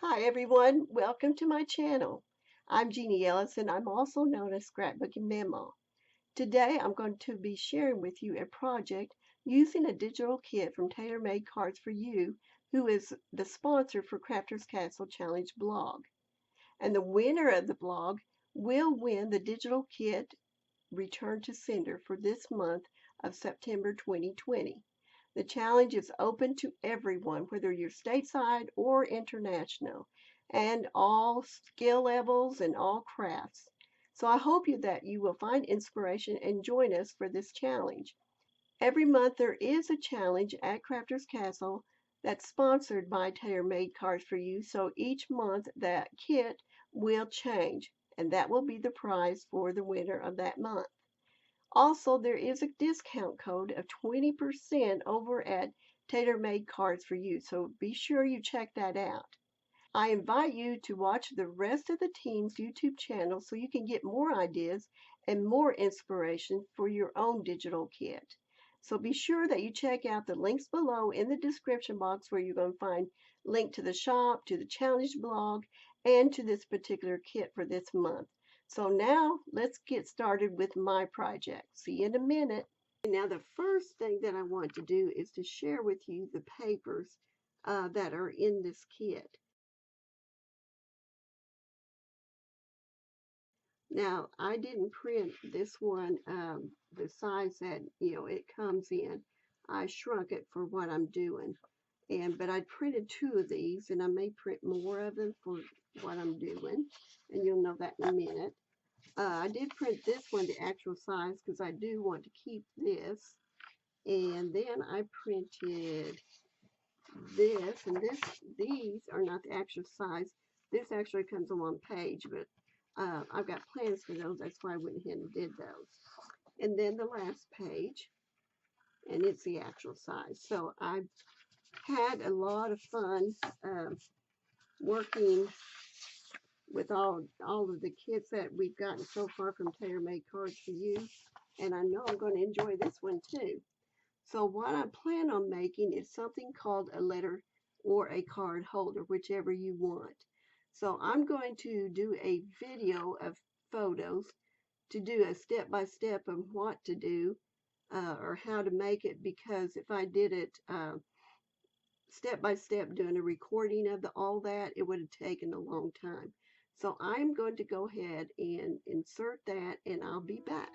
Hi everyone, welcome to my channel. I'm Jeannie Ellis and I'm also known as Scrapbooking Mama. Today I'm going to be sharing with you a project using a digital kit from Tailor Made Cards for You, who is the sponsor for Crafters Castle Challenge blog. And the winner of the blog will win the digital kit Return to Sender for this month of September 2020. The challenge is open to everyone, whether you're stateside or international, and all skill levels and all crafts. So I hope that you will find inspiration and join us for this challenge. Every month there is a challenge at Crafters Castle that's sponsored by Tailor Made Cards for You. So each month that kit will change, and that will be the prize for the winner of that month. Also, there is a discount code of 20% over at Tailor Made Cards for You, so be sure you check that out. I invite you to watch the rest of the team's YouTube channel so you can get more ideas and more inspiration for your own digital kit. So be sure that you check out the links below in the description box where you're going to find link to the shop, to the challenge blog, and to this particular kit for this month. So now let's get started with my project. See you in a minute. Now the first thing that I want to do is to share with you the papers that are in this kit. Now, I didn't print this one the size that, it comes in. I shrunk it for what I'm doing. But I printed two of these, and I may print more of them for what I'm doing, and you'll know that in a minute. I did print this one the actual size because I do want to keep this. And then I printed this, and these are not the actual size. This actually comes on one page, but I've got plans for those. That's why I went ahead and did those. And then the last page, and it's the actual size. So I've had a lot of fun working with all of the kits that we've gotten so far from Tailor Made Cards for You, and I know I'm going to enjoy this one too. So what I plan on making is something called a letter or a card holder, whichever you want. So I'm going to do a video of photos to do a step-by-step of what to do or how to make it, because if I did it step-by-step doing a recording of all that, it would have taken a long time. So I'm going to go ahead and insert that, and I'll be back.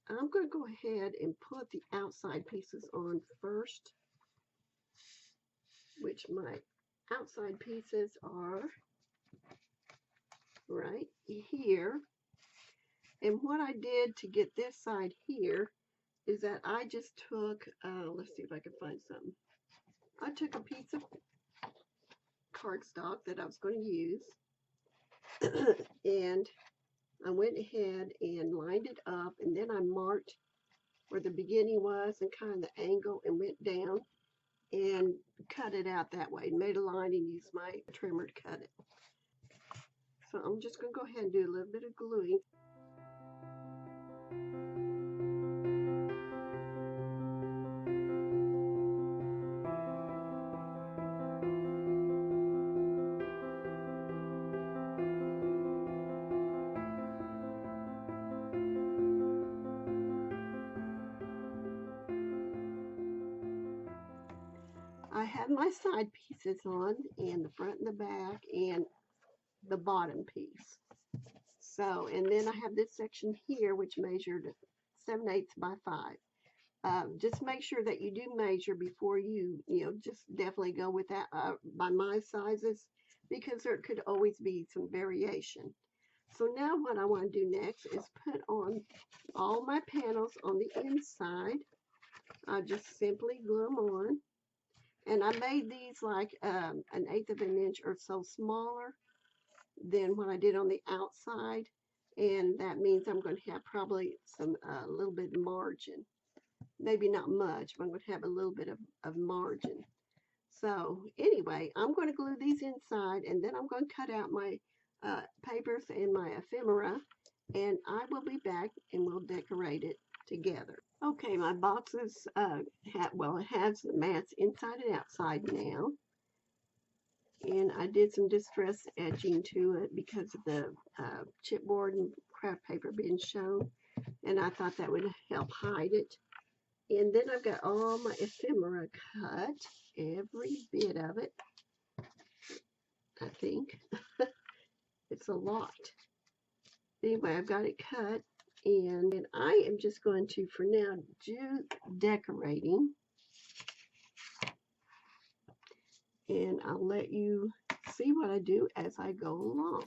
I'm going to go ahead and put the outside pieces on first, which my outside pieces are right here. And what I did to get this side here is that I just took, let's see if I can find something. I took a piece of cardstock that I was going to use, and I went ahead and lined it up, and then I marked where the beginning was and kind of the angle, and went down and cut it out that way, made a line and used my trimmer to cut it. So I'm just going to go ahead and do a little bit of gluing. I have my side pieces on, and the front and the back, and the bottom piece. So, and then I have this section here, which measured 7/8 by 5. Just make sure that you do measure before you just definitely go with that by my sizes, because there could always be some variation. So now what I want to do next is put on all my panels on the inside. I just simply glue them on. And I made these like 1/8 of an inch or so smaller than what I did on the outside. And that means I'm going to have probably some a little bit of margin. Maybe not much, but I'm going to have a little bit of margin. So anyway, I'm going to glue these inside, and then I'm going to cut out my papers and my ephemera, and I will be back and we'll decorate it together. Okay, my boxes it has the mats inside and outside now. And I did some distress etching to it because of the chipboard and craft paper being shown, and I thought that would help hide it. And then I've got all my ephemera cut, every bit of it, I think. It's a lot. Anyway, I've got it cut, and I am just going to, for now, do decorating. And I'll let you see what I do as I go along.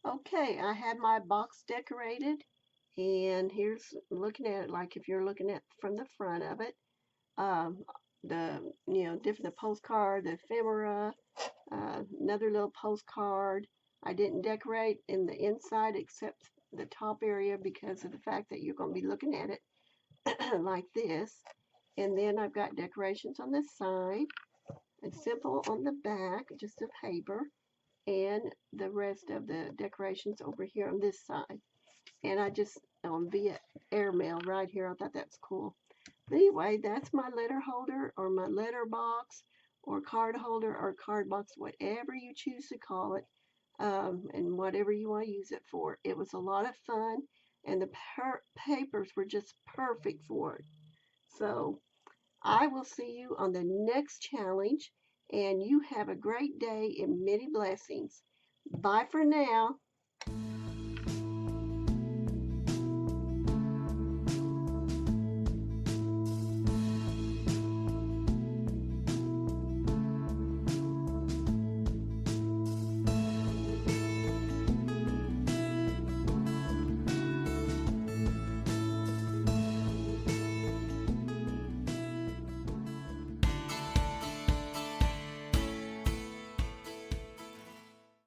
Okay, I have my box decorated, and here's looking at it like if you're looking at from the front of it. The different the postcard, the ephemera, another little postcard. I didn't decorate in the inside except the top area because of the fact that you're going to be looking at it like this. And then I've got decorations on this side. and simple on the back, just a paper, and the rest of the decorations over here on this side. And I just via airmail right here. I thought that's cool. But anyway, that's my letter holder or my letter box or card holder or card box, whatever you choose to call it, and whatever you want to use it for. It was a lot of fun, and the papers were just perfect for it. So I will see you on the next challenge, and you have a great day and many blessings. Bye for now.